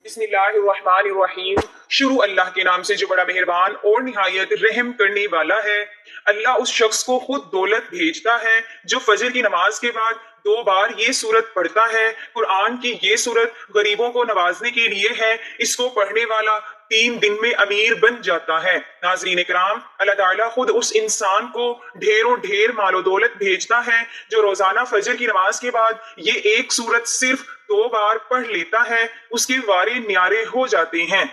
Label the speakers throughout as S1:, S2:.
S1: بسم اللہ الرحمن الرحیم۔ شروع اللہ کے نام سے جو بڑا مہربان اور نہایت رحم کرنے والا ہے۔ اللہ اس شخص کو خود دولت بھیجتا ہے جو فجر کی نماز کے بعد 2 بار یہ سورت پڑھتا ہے۔ قرآن کی یہ سورت غریبوں کو نوازنے کے لیے ہے۔ اس کو پڑھنے والا 3 دن میں امیر بن جاتا ہے۔ ناظرین کرام، اللہ تعالیٰ خود اس انسان کو ڈھیر مال و دولت بھیجتا ہے جو روزانہ فجر کی نماز کے بعد یہ ایک سورت صرف 2 بار پڑھ لیتا ہے۔ اس کے وارے نیارے ہو جاتے ہیں۔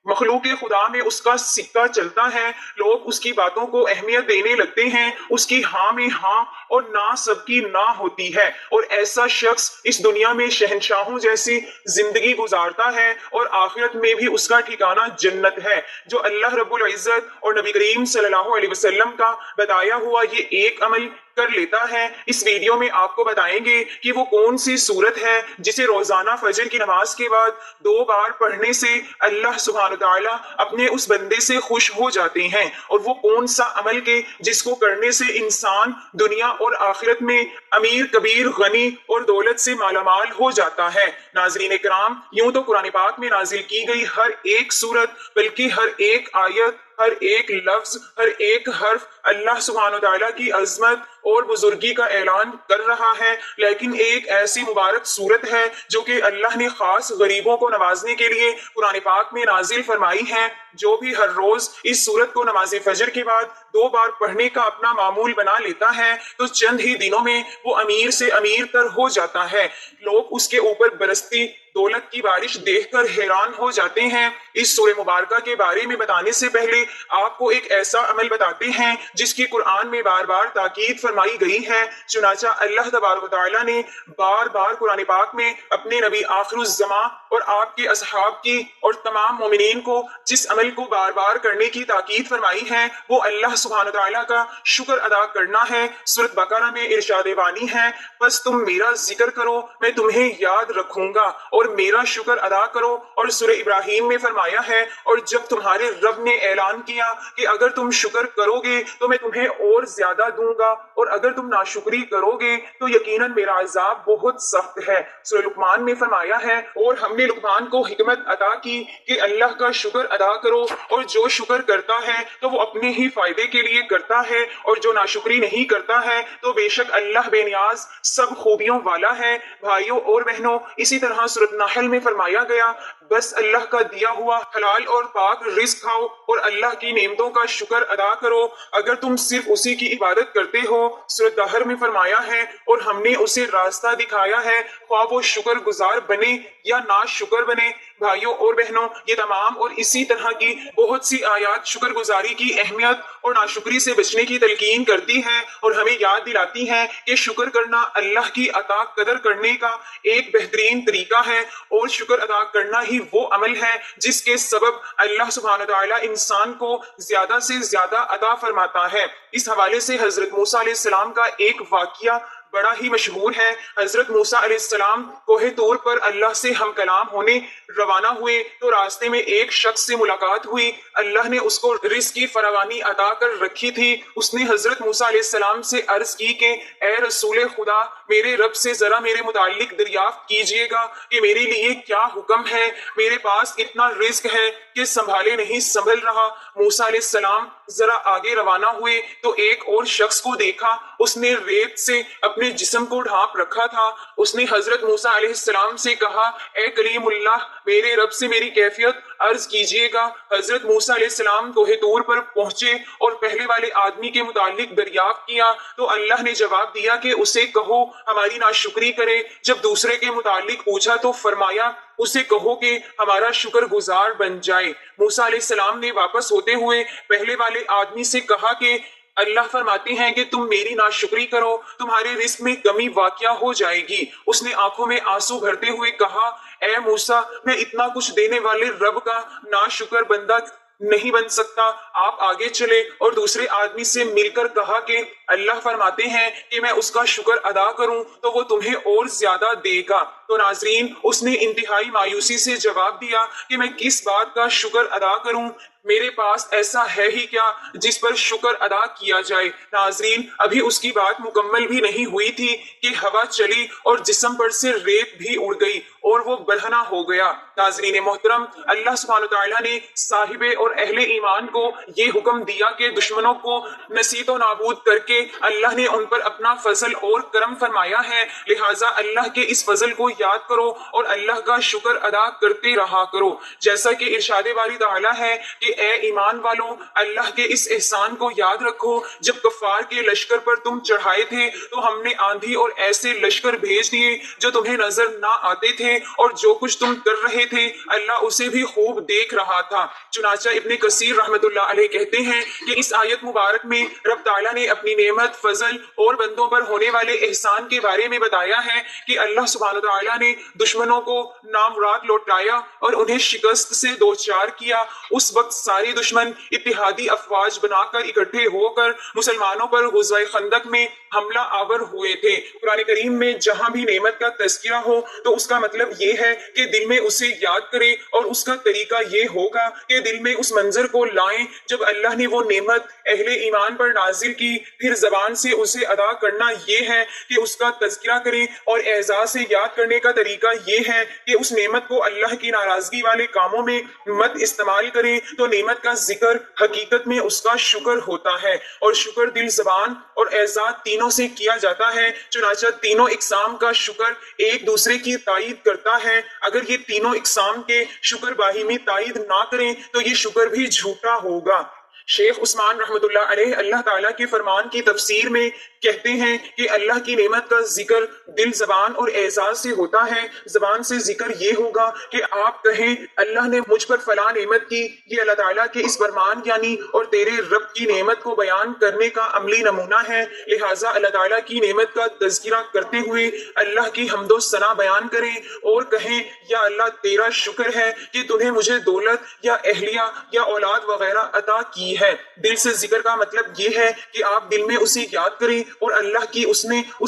S1: مخلوق خدا میں اس کا سکہ چلتا ہے۔ لوگ اس کی باتوں کو اہمیت دینے لگتے ہیں۔ اس کی ہاں میں ہاں اور نہ سب کی نہ ہوتی ہے، اور ایسا شخص اس دنیا میں شہنشاہوں جیسی زندگی گزارتا ہے اور آخرت میں بھی اس کا ٹھکانہ جنت ہے۔ جو اللہ رب العزت اور نبی کریم صلی اللہ علیہ وسلم کا بتایا ہوا یہ ایک عمل کر لیتا ہے، اس ویڈیو میں آپ کو بتائیں گے کہ وہ کون سی سورت ہے جسے روزانہ فجر کی نماز کے بعد 2 بار پڑھنے سے اللہ سبحانہ تعالیٰ اپنے اس بندے سے خوش ہو جاتے ہیں، اور وہ کون سا عمل کے جس کو کرنے سے انسان دنیا اور آخرت میں امیر کبیر غنی اور دولت سے مالا مال ہو جاتا ہے۔ ناظرین کرام، یوں تو قرآن پاک میں نازل کی گئی ہر ایک سورت، بلکہ ہر ایک آیت، ہر ایک لفظ، ہر ایک حرف اللہ سبحانہ تعالیٰ کی عظمت اور بزرگی کا اعلان کر رہا ہے، لیکن ایک ایسی مبارک صورت ہے جو کہ اللہ نے خاص غریبوں کو نوازنے کے لیے قرآن پاک میں نازل فرمائی ہے۔ جو بھی ہر روز اس صورت کو نماز فجر کے بعد 2 بار پڑھنے کا اپنا معمول بنا لیتا ہے تو چند ہی دنوں میں وہ امیر سے امیر تر ہو جاتا ہے۔ لوگ اس کے اوپر برستی دولت کی بارش دیکھ کر حیران ہو جاتے ہیں۔ اس سورہ مبارکہ کے بارے میں بتانے سے پہلے آپ کو ایک ایسا عمل بتاتے ہیں جس کی قرآن میں بار بار تاکید فرمائی گئی ہے۔ چنانچہ اللہ تبارک و تعالیٰ نے بار بار قرآن پاک میں اپنے نبی آخر الزماں اور آپ کے اصحاب کی اور تمام مومنین کو جس عمل کو بار بار کرنے کی تاکید فرمائی ہے وہ اللہ سبحانہ تعالیٰ کا شکر ادا کرنا ہے۔ سورۃ بقرہ میں ارشاد بانی ہے، بس تم میرا ذکر کرو میں تمہیں یاد رکھوں گا اور میرا شکر ادا کرو۔ اور سورہ ابراہیم میں فرمایا ہے، اور جب تمہارے رب نے اعلان کیا کہ اگر تم شکر کرو گے تو میں تمہیں اور زیادہ دوں گا، اور اگر تم ناشکری کرو گے تو یقیناً میرا عذاب بہت سخت ہے۔ سورہ لقمان میں فرمایا ہے، اور ہم نے لقمان کو حکمت عطا کی کہ اللہ کا شکر ادا کرو، اور جو شکر کرتا ہے تو وہ اپنے ہی فائدے کے لیے کرتا ہے، اور جو ناشکری نہیں کرتا ہے تو بے شک اللہ بے نیاز سب خوبیوں والا ہے۔ بھائیوں اور بہنوں، اسی طرح سورۃ نحل میں فرمایا گیا، بس اللہ کا دیا ہوا حلال اور پاک رزق کھاؤ اور اللہ کی نعمتوں کا شکر ادا کرو اگر تم صرف اسی کی عبادت کرتے ہو۔ سورۃ دہر میں فرمایا ہے، اور ہم نے اسے راستہ دکھایا ہے، خواہ وہ شکر گزار بنے یا نا شکر بنے۔ بھائیوں اور بہنوں، یہ تمام اور اسی طرح کی بہت سی آیات شکر گزاری کی اہمیت اور ناشکری سے بچنے کی تلقین کرتی ہیں اور ہمیں یاد دلاتی ہیں کہ شکر کرنا اللہ کی عطا قدر کرنے کا ایک بہترین طریقہ ہے، اور شکر ادا کرنا ہی وہ عمل ہے جس کے سبب اللہ سبحانہ تعالیٰ انسان کو زیادہ سے زیادہ عطا فرماتا ہے۔ اس حوالے سے حضرت موسیٰ علیہ السلام کا ایک واقعہ بڑا ہی مشہور ہے۔ حضرت موسیٰ علیہ السلام کوہ طور پر اللہ سے ہم کلام ہونے روانہ ہوئے تو راستے میں ایک شخص سے ملاقات ہوئی۔ اللہ نے اس کو رزق کی فراوانی عطا کر رکھی تھی۔ اس نے حضرت موسیٰ علیہ السلام سے عرض کی کہ اے رسول خدا، میرے رب سے ذرا میرے متعلق دریافت کیجئے گا کہ میرے لیے کیا حکم ہے، میرے پاس اتنا رزق ہے کہ سنبھالے نہیں سنبھل رہا۔ موسیٰ علیہ السلام ذرا آگے روانہ ہوئے تو ایک اور شخص کو دیکھا، اس نے ریت سے اپنے جسم کو ڈھانپ رکھا تھا۔ اس نے حضرت موسیٰ علیہ السلام سے کہا، اے کلیم اللہ، میرے رب سے میری کیفیت عرض کیجئے گا۔ حضرت موسیٰ علیہ السلام کوہ طور پر پہنچے اور پہلے والے آدمی کے متعلق دریافت کیا تو اللہ نے جواب دیا کہ اسے کہو ہماری ناشکری کرے۔ جب دوسرے کے متعلق پوچھا تو فرمایا اسے کہو کہ ہمارا شکر گزار بن جائے۔ موسیٰ علیہ السلام نے واپس ہوتے ہوئے پہلے والے آدمی سے کہا کہ اللہ فرماتے ہیں کہ تم میری ناشکری کرو، تمہارے رزق میں کمی واقع ہو جائے گی۔ اس نے آنکھوں میں آنسو بھرتے ہوئے کہا، اے موسیٰ، میں اتنا کچھ دینے والے رب کا ناشکر بندہ نہیں بن سکتا۔ آپ آگے چلے اور دوسرے آدمی سے مل کر کہا کہ اللہ فرماتے ہیں کہ میں اس کا شکر ادا کروں تو وہ تمہیں اور زیادہ دے گا۔ تو ناظرین، اس نے انتہائی مایوسی سے جواب دیا کہ میں کس بات کا شکر ادا کروں، میرے پاس ایسا ہے ہی کیا جس پر شکر ادا کیا جائے۔ ناظرین، ابھی اس کی بات مکمل بھی نہیں ہوئی تھی کہ ہوا چلی اور جسم پر سے ریت بھی اڑ گئی اور وہ برہنہ ہو گیا۔ ناظرین محترم، اللہ سبحانہ وتعالیٰ نے صاحب اور اہل ایمان کو یہ حکم دیا کہ دشمنوں کو نصیب و نابود کر کے اللہ نے ان پر اپنا فضل اور کرم فرمایا ہے، لہٰذا اللہ کے اس فضل کو یاد کرو اور اللہ کا شکر ادا کرتے رہا کرو۔ جیسا کہ ارشاد باری تعالیٰ ہے کہ اے ایمان والو، اللہ کے اس احسان کو یاد رکھو، جب کفار کے لشکر پر تم چڑھائے تھے تو ہم نے آندھی اور ایسے لشکر بھیج دیے جو تمہیں نظر نہ آتے تھے، اور جو کچھ تم کر رہے تھے اللہ اسے بھی خوب دیکھ رہا تھا۔ چنانچہ ابن کثیر رحمۃ اللہ علیہ کہتے ہیں کہ اس آیت مبارک میں رب تعالیٰ نے اپنی نعمت، فضل اور بندوں پر ہونے والے احسان کے بارے میں بتایا ہے کہ اللہ سبحانہ تعالیٰ نے دشمنوں کو نامراد لوٹایا اور انہیں شکست سے دوچار کیا۔ اس وقت سارے دشمن اتحادی افواج بنا کر اکٹھے ہو کر مسلمانوں پر غزوہ خندق میں حملہ آور ہوئے تھے۔ قرآن کریم میں جہاں بھی نعمت کا تذکرہ ہو تو اس کا مطلب یہ ہے کہ دل میں اسے یاد کریں، اور اس کا طریقہ یہ ہوگا کہ دل میں اس منظر کو لائیں جب اللہ نے وہ نعمت اہل ایمان پر نازل کی، پھر زبان سے اسے ادا کرنا یہ ہے کہ اس کا تذکرہ کریں، اور اعزاز سے یاد کرنے کا طریقہ یہ ہے کہ اس نعمت کو اللہ کی ناراضگی والے کاموں میں مت استعمال کریں۔ تو نعمت کا ذکر حقیقت میں اس کا شکر ہوتا ہے، اور شکر دل، زبان اور اعزاز تینوں سے کیا جاتا ہے۔ چنانچہ تینوں اقسام کا شکر ایک دوسرے کی تائید کرتا ہے۔ اگر یہ تینوں اقسام کے شکر باہمی تائید نہ کریں تو یہ شکر بھی جھوٹا ہوگا۔ شیخ عثمان رحمۃ اللہ علیہ اللہ تعالیٰ کے فرمان کی تفسیر میں کہتے ہیں کہ اللہ کی نعمت کا ذکر دل، زبان اور اعزاز سے ہوتا ہے۔ زبان سے ذکر یہ ہوگا کہ آپ کہیں اللہ نے مجھ پر فلاں نعمت کی، یہ اللہ تعالیٰ کے اس فرمان یعنی اور تیرے رب کی نعمت کو بیان کرنے کا عملی نمونہ ہے، لہٰذا اللہ تعالیٰ کی نعمت کا تذکرہ کرتے ہوئے اللہ کی حمد و ثنا بیان کریں اور کہیں یا اللہ تیرا شکر ہے کہ تُنہیں مجھے دولت یا اہلیہ یا اولاد وغیرہ عطا کی ہے۔ دل سے ذکر کا مطلب یہ ہے کہ آپ دل میں اسے یاد کریں اور اللہ کی اس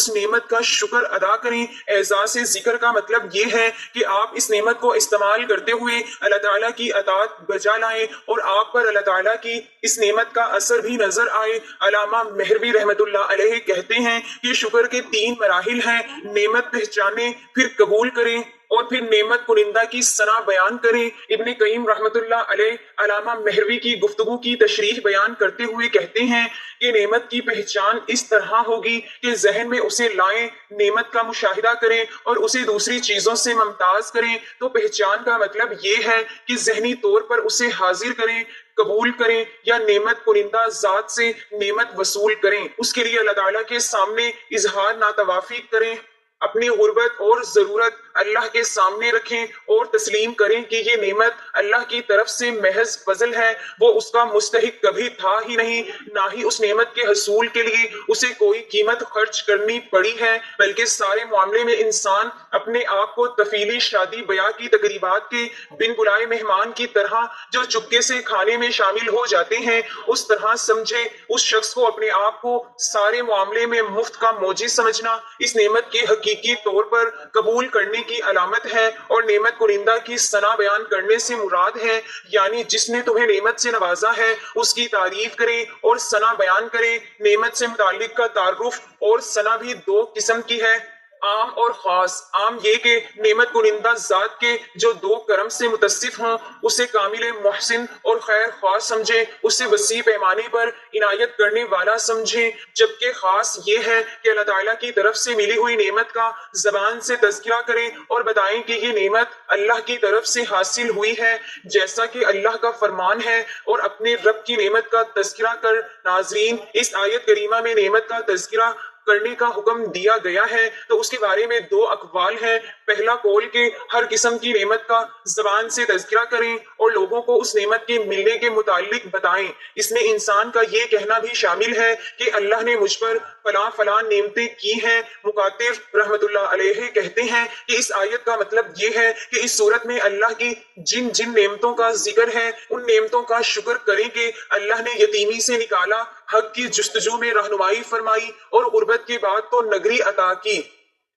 S1: نعمت کا شکر ادا کریں۔ اعزاز سے ذکر کا مطلب یہ ہے کہ آپ اس نعمت کو استعمال کرتے ہوئے اللہ تعالیٰ کی اطاعت بجا لائیں اور آپ پر اللہ تعالیٰ کی اس نعمت کا اثر بھی نظر آئے۔ علامہ مہروی رحمۃ اللہ علیہ کہتے ہیں کہ شکر کے 3 مراحل ہیں: نعمت پہچانے، پھر قبول کریں اور پھر نعمت کنندہ کی ثنا بیان کریں۔ ابن قیم رحمۃ اللہ علیہ علامہ مہروی کی گفتگو کی تشریح بیان کرتے ہوئے کہتے ہیں کہ نعمت کی پہچان اس طرح ہوگی کہ ذہن میں اسے لائیں، نعمت کا مشاہدہ کریں اور اسے دوسری چیزوں سے ممتاز کریں۔ تو پہچان کا مطلب یہ ہے کہ ذہنی طور پر اسے حاضر کریں، قبول کریں یا نعمت کنندہ ذات سے نعمت وصول کریں۔ اس کے لیے اللہ تعالیٰ کے سامنے اظہار ناتوافی کریں، اپنی غربت اور ضرورت اللہ کے سامنے رکھیں اور تسلیم کریں کہ یہ نعمت اللہ کی طرف سے محض فضل ہے، وہ اس کا مستحق کبھی تھا ہی نہیں، نہ ہی اس نعمت کے حصول کے لیے اسے کوئی قیمت خرچ کرنی پڑی ہے، بلکہ سارے معاملے میں انسان اپنے آپ کو تفیلی شادی بیاہ کی تقریبات کے بن بلائے مہمان کی طرح جو چپکے سے کھانے میں شامل ہو جاتے ہیں اس طرح سمجھے۔ اس شخص کو اپنے آپ کو سارے معاملے میں مفت کا موجز سمجھنا اس نعمت کے حقیقی طور پر قبول کرنے کی علامت ہے، اور نعمت کنندہ کی ثنا بیان کرنے سے مراد ہے یعنی جس نے تمہیں نعمت سے نوازا ہے اس کی تعریف کریں اور ثنا بیان کریں۔ نعمت سے متعلق کا تعارف اور ثنا بھی 2 قسم کی ہے، عام اور خاص۔ عام یہ کہ نعمت کنندہ ذات کے جو 2 کرم سے متصف ہوں اسے کامل محسن اور خیر خواہ سمجھیں، اسے وسیع پیمانے پر عنایت کرنے والا سمجھیں، جبکہ خاص یہ ہے کہ اللہ تعالیٰ کی طرف سے ملی ہوئی نعمت کا زبان سے تذکرہ کریں اور بتائیں کہ یہ نعمت اللہ کی طرف سے حاصل ہوئی ہے جیسا کہ اللہ کا فرمان ہے، اور اپنے رب کی نعمت کا تذکرہ کر۔ ناظرین، اس آیت کریمہ میں نعمت کا تذکرہ کرنے کا حکم دیا گیا ہے تو اس کے بارے میں 2 اقوال ہیں۔ پہلا قول کہ ہر قسم کی نعمت کا زبان سے تذکرہ کریں اور لوگوں کو اس نعمت کے ملنے کے متعلق بتائیں۔ اس میں انسان کا یہ کہنا بھی شامل ہے کہ اللہ نے مجھ پر فلاں فلاں نعمتیں کی ہیں۔ مکاتب رحمۃ اللہ علیہ کہتے ہیں کہ اس آیت کا مطلب یہ ہے کہ اس صورت میں اللہ کی جن جن نعمتوں کا ذکر ہے ان نعمتوں کا شکر کریں کہ اللہ نے یتیمی سے نکالا، حق کی جستجو میں رہنمائی فرمائی اور غربت کے بعد تو نگری عطا کی۔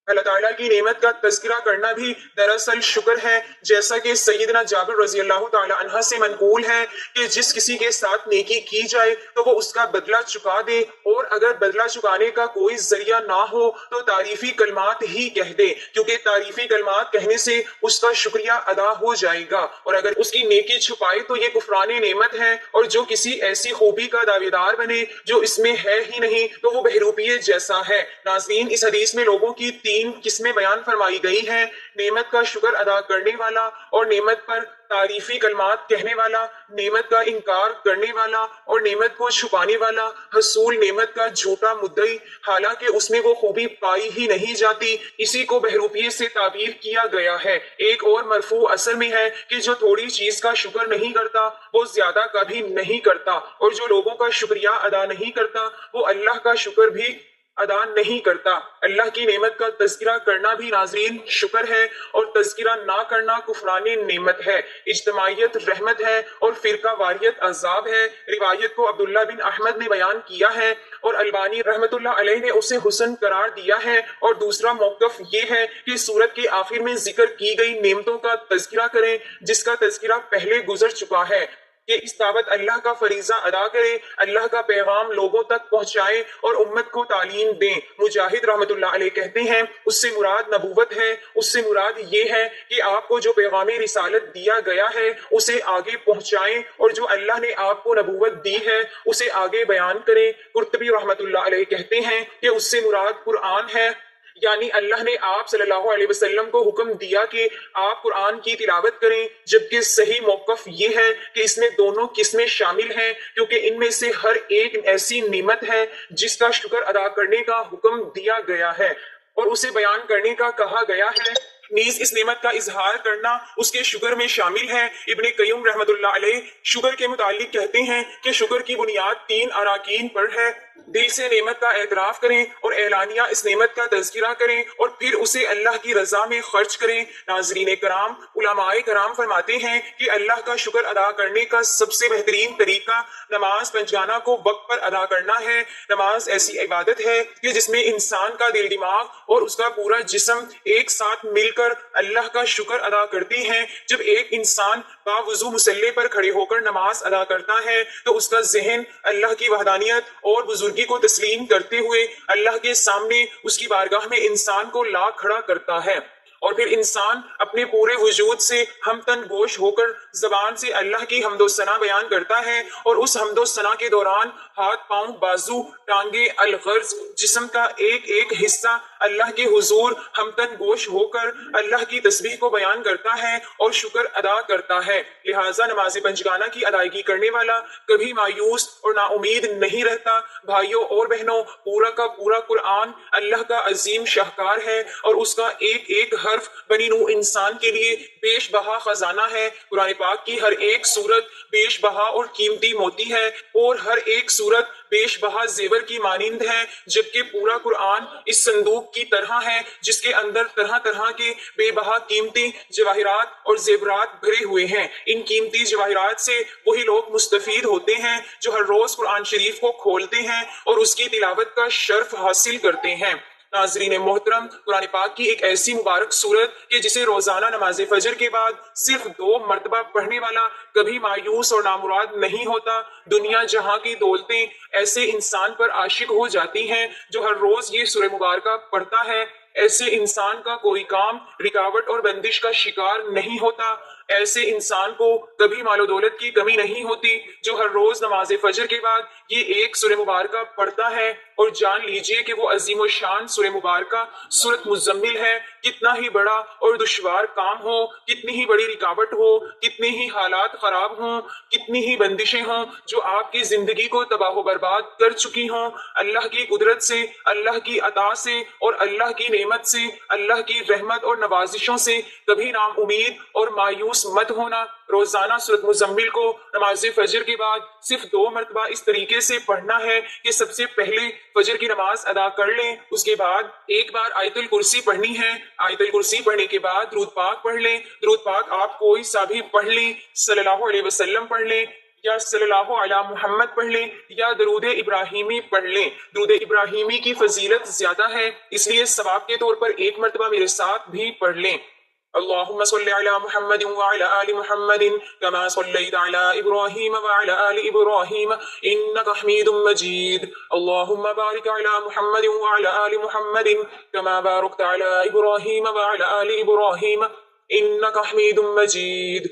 S1: اللہ تعالیٰ کی نعمت کا تذکرہ کرنا بھی دراصل شکر ہے، جیسا کہ سیدنا جابر رضی اللہ تعالیٰ عنہ سے منقول ہے کہ جس کسی کے ساتھ نیکی کی جائے تو وہ اس کا بدلہ چکا دے، اور اگر بدلہ چکانے کا کوئی ذریعہ نہ ہو تو تعریفی کلمات ہی کہہ دے، کیونکہ تعریفی کلمات کہنے سے اس کا شکریہ ادا ہو جائے گا، اور اگر اس کی نیکی چھپائے تو یہ کفران نعمت ہے، اور جو کسی ایسی خوبی کا دعویدار بنے جو اس میں ہے ہی نہیں تو وہ بہروپیے جیسا ہے۔ ناظرین، اس حدیث میں لوگوں کی تین قسمیں بیان فرمائی گئی ہیں: نعمت کا شکر ادا کرنے والا، اور نعمت پر تعریفی کلمات کہنے والا، نعمت کا انکار کرنے والا، اور نعمت کو چھپانے والا، حصول نعمت کا جھوٹا مدعی، حالانکہ اس میں وہ خوبی پائی ہی نہیں جاتی۔ اسی کو بہروپیے سے تعبیر کیا گیا ہے۔ ایک اور مرفوع اثر میں ہے کہ جو تھوڑی چیز کا شکر نہیں کرتا وہ زیادہ کبھی نہیں کرتا، اور جو لوگوں کا شکریہ ادا نہیں کرتا وہ اللہ کا شکر بھی ادا نہیں کرتا۔ اللہ کی نعمت کا تذکرہ کرنا بھی ناظرین شکر ہے، اور تذکرہ نہ کرنا کفران نعمت ہے۔ اجتماعیت رحمت ہے اور فرقہ واریت عذاب ہے۔ روایت کو عبداللہ بن احمد نے بیان کیا ہے اور البانی رحمت اللہ علیہ نے اسے حسن قرار دیا ہے، اور دوسرا موقف یہ ہے کہ سورت کے آخر میں ذکر کی گئی نعمتوں کا تذکرہ کریں جس کا تذکرہ پہلے گزر چکا ہے، کہ اس دعوت اللہ کا فریضہ ادا کریں، اللہ کا پیغام لوگوں تک پہنچائیں اور امت کو تعلیم دیں۔ مجاہد رحمت اللہ علیہ کہتے ہیں اس سے مراد نبوت ہے، اس سے مراد یہ ہے کہ آپ کو جو پیغام رسالت دیا گیا ہے اسے آگے پہنچائیں، اور جو اللہ نے آپ کو نبوت دی ہے اسے آگے بیان کریں۔ قرطبی رحمت اللہ علیہ کہتے ہیں کہ اس سے مراد قرآن ہے، یعنی اللہ نے آپ صلی اللہ علیہ وسلم کو حکم دیا کہ آپ قرآن کی تلاوت کریں، جبکہ صحیح موقف یہ ہے کہ اس میں دونوں قسمیں شامل ہیں، کیونکہ ان میں سے ہر ایک ایسی نعمت ہے جس کا شکر ادا کرنے کا حکم دیا گیا ہے اور اسے بیان کرنے کا کہا گیا ہے، نیز اس نعمت کا اظہار کرنا اس کے شکر میں شامل ہے۔ ابن قیم رحمت اللہ علیہ شکر کے متعلق کہتے ہیں کہ شکر کی بنیاد تین اراکین پر ہے: دل سے نعمت کا اعتراف کریں اور اعلانیہ اس نعمت کا تذکرہ کریں، اور پھر اسے اللہ کی رضا میں خرچ کریں۔ ناظرین کرام، علماء کرام فرماتے ہیں کہ اللہ کا شکر ادا کرنے کا سب سے بہترین طریقہ نماز پنجگانہ کو وقت پر ادا کرنا ہے۔ نماز ایسی عبادت ہے کہ جس میں انسان کا دل، دماغ اور اس کا پورا جسم ایک ساتھ مل کر اللہ کا شکر ادا کرتی ہیں۔ جب ایک انسان باوضو مصلی پر کھڑے ہو کر نماز ادا کرتا ہے تو اس کا ذہن اللہ کی وحدانیت اور بزرگی کو تسلیم کرتے ہوئے اللہ کے سامنے اس کی بارگاہ میں انسان کو لا کھڑا کرتا ہے، اور پھر انسان اپنے پورے وجود سے ہم تن گوش ہو کر زبان سے اللہ کی حمد و ثنا بیان کرتا ہے، اور اس حمد و ثنا کے دوران ہاتھ، پاؤں، بازو، ٹانگیں، الغرض جسم کا ایک ایک حصہ اللہ کے حضور ہم تن گوش ہو کر اللہ کی تسبیح کو بیان کرتا ہے اور شکر ادا کرتا ہے۔ لہٰذا نماز پنجگانہ کی ادائیگی کرنے والا کبھی مایوس اور نا امید نہیں رہتا۔ بھائیوں اور بہنوں، پورا کا پورا قرآن اللہ کا عظیم شاہکار ہے، اور اس کا ایک ایک حرف بنی نوع انسان کے لیے بیش بہا خزانہ ہے۔ قرآن پاک کی ہر ایک سورت بیش بہا اور قیمتی موتی ہے، اور ہر ایک سورت بیش بہا زیور کی مانند ہے، جبکہ پورا قرآن اس صندوق کی طرح ہے جس کے اندر طرح طرح کے بے بہا قیمتی جواہرات اور زیورات بھرے ہوئے ہیں۔ ان قیمتی جواہرات سے وہی لوگ مستفید ہوتے ہیں جو ہر روز قرآن شریف کو کھولتے ہیں اور اس کی تلاوت کا شرف حاصل کرتے ہیں۔ ناظرین محترم، قرآن پاک کی ایک ایسی مبارک سورت کہ جسے روزانہ نماز فجر کے بعد صرف 2 مرتبہ پڑھنے والا کبھی مایوس اور نامراد نہیں ہوتا۔ دنیا جہاں کی دولتیں ایسے انسان پر عاشق ہو جاتی ہیں جو ہر روز یہ سورہ مبارکہ پڑھتا ہے، ایسے انسان کا کوئی کام رکاوٹ اور بندش کا شکار نہیں ہوتا۔ ایسے انسان کو کبھی مال و دولت کی کمی نہیں ہوتی جو ہر روز نماز فجر کے بعد یہ ایک سورہ مبارکہ پڑھتا ہے، اور جان لیجئے کہ وہ عظیم و شان سورہ مبارکہ سورۃ مزمل ہے۔ کتنا ہی بڑا اور دشوار کام ہو، کتنی ہی بڑی رکاوٹ ہو، کتنے ہی حالات خراب ہوں، کتنی ہی بندشیں ہوں جو آپ کی زندگی کو تباہ و برباد کر چکی ہوں، اللہ کی قدرت سے، اللہ کی عطا سے اور اللہ کی نعمت سے، اللہ کی رحمت اور نوازشوں سے کبھی نام امید اور مایوس مت ہونا۔ روزانہ سورۃ مزمل کو نماز فجر کے بعد صرف 2 مرتبہ اس طریقے سے پڑھنا ہے کہ سب سے پہلے فجر کی نماز ادا کر لیں، اس کے بعد ایک بار آیت الکرسی پڑھنی ہے، آیت الکرسی پڑھنے کے بعد درود پاک پڑھ لیں، درود پاک آپ کوئی سا بھی پڑھ لیں، صلی اللہ علیہ وسلم پڑھ لیں، یا صلی اللہ علی محمد پڑھ لیں یا درود ابراہیمی پڑھ لیں۔ درود ابراہیمی کی فضیلت زیادہ ہے، اس لیے ثواب کے طور پر ایک مرتبہ میرے ساتھ بھی پڑھ لیں۔ اللهم صل على محمد وعلى آل محمد كما صليت على إبراهيم وعلى آل إبراهيم إنك حميد مجيد اللهم بارك على محمد وعلى آل محمد كما باركت على إبراهيم وعلى آل إبراهيم إنك حميد مجيد۔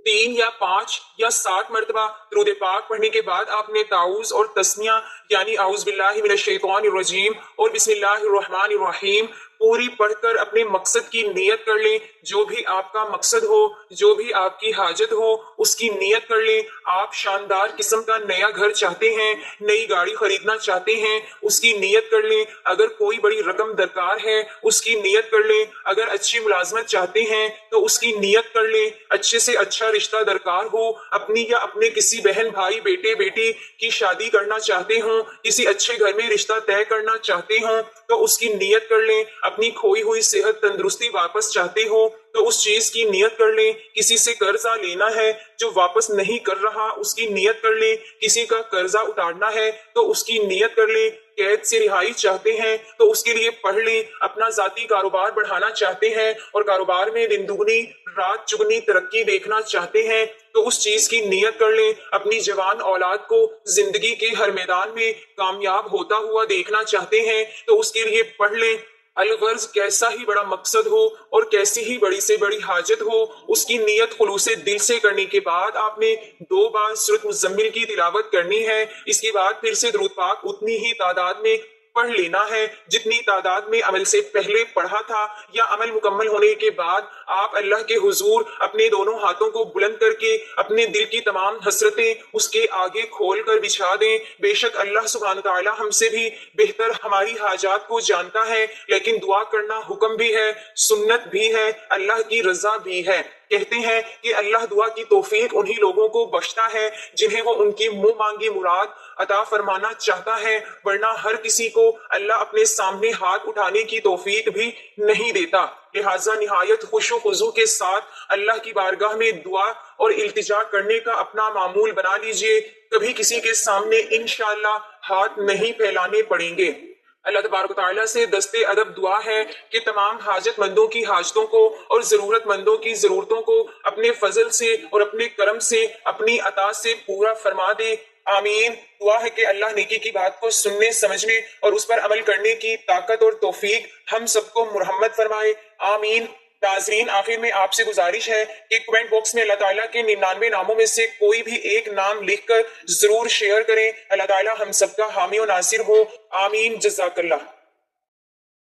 S1: 3 یا 5 یا 7 مرتبہ درود پاک پڑھنے کے بعد آپ نے تعوذ اور تسمیہ یعنی اعوذ باللہ من الشیطان الرجیم اور بسم اللہ الرحمن الرحیم پوری پڑھ کر اپنے مقصد کی نیت کر لیں۔ جو بھی آپ کا مقصد ہو، جو بھی آپ کی حاجت ہو، اس کی نیت کر لیں۔ آپ شاندار قسم کا نیا گھر چاہتے ہیں، نئی گاڑی خریدنا چاہتے ہیں، اس کی نیت کر لیں۔ اگر کوئی بڑی رقم درکار ہے، اس کی نیت کر لیں۔ اگر اچھی ملازمت چاہتے ہیں تو اس کی نیت کر لیں۔ اچھے سے اچھا رشتہ درکار ہو، اپنی یا اپنے کسی بہن بھائی بیٹے بیٹی کی شادی کرنا چاہتے ہوں، کسی اچھے گھر میں رشتہ طے کرنا چاہتے ہوں تو اس کی نیت کر لیں۔ اپنی کھوئی ہوئی صحت تندرستی واپس چاہتے ہو تو اس چیز کی نیت کر لیں۔ کسی سے قرضہ لینا ہے جو واپس نہیں کر رہا، اس کی نیت کر لیں۔ کسی کا قرضہ اتارنا ہے تو اس کی نیت کر لیں۔ قید سے رہائی چاہتے ہیں تو اس کے لیے پڑھ لیں۔ اپنا ذاتی کاروبار بڑھانا چاہتے ہیں اور کاروبار میں دن دگنی رات چگنی ترقی دیکھنا چاہتے ہیں تو اس چیز کی نیت کر لیں۔ اپنی جوان اولاد کو زندگی کے ہر میدان میں کامیاب ہوتا ہوا دیکھنا چاہتے ہیں تو اس کے لیے پڑھ لیں۔ الغرض کیسا ہی بڑا مقصد ہو اور کیسی ہی بڑی سے بڑی حاجت ہو، اس کی نیت خلوص دل سے کرنے کے بعد آپ نے 2 بار سورۃ مزمل کی تلاوت کرنی ہے۔ اس کے بعد پھر سے درود پاک اتنی ہی تعداد میں پڑھ لینا ہے جتنی تعداد میں عمل سے پہلے پڑھا تھا، یا عمل مکمل ہونے کے بعد آپ اللہ کے حضور اپنے دونوں ہاتھوں کو بلند کر کے اپنے دل کی تمام حسرتیں اس کے آگے کھول کر بچھا دیں۔ بے شک اللہ سبحانہ تعالی ہم سے بھی بہتر ہماری حاجات کو جانتا ہے، لیکن دعا کرنا حکم بھی ہے، سنت بھی ہے، اللہ کی رضا بھی ہے۔ کہتے ہیں کہ اللہ دعا کی توفیق انہی لوگوں کو بخشتا ہے جنہیں وہ ان کی منہ مانگی مراد عطا فرمانا چاہتا ہے، ورنہ ہر کسی کو اللہ اپنے سامنے ہاتھ اٹھانے کی توفیق بھی نہیں دیتا۔ لہٰذا نہایت خوش و خضوع کے ساتھ اللہ کی بارگاہ میں دعا اور التجا کرنے کا اپنا معمول بنا لیجئے۔ کبھی کسی کے سامنے انشاءاللہ ہاتھ نہیں پھیلانے پڑیں گے۔ اللہ تبارک و تعالیٰ سے دست ادب دعا ہے کہ تمام حاجت مندوں کی حاجتوں کو اور ضرورت مندوں کی ضرورتوں کو اپنے فضل سے اور اپنے کرم سے اپنی عطا سے پورا فرما دے۔ آمین۔ دعا ہے کہ اللہ نیکی کی بات کو سننے سمجھنے اور اس پر عمل کرنے کی طاقت اور توفیق ہم سب کو مرحمت فرمائے۔ آمین۔ ناظرین، آخر میں آپ سے گزارش ہے کہ کمنٹ باکس میں اللہ تعالیٰ کے 99 ناموں میں سے کوئی بھی ایک نام لکھ کر ضرور شیئر کریں۔ اللہ تعالیٰ ہم سب کا حامی و ناصر ہو۔ آمین۔ جزاک اللہ۔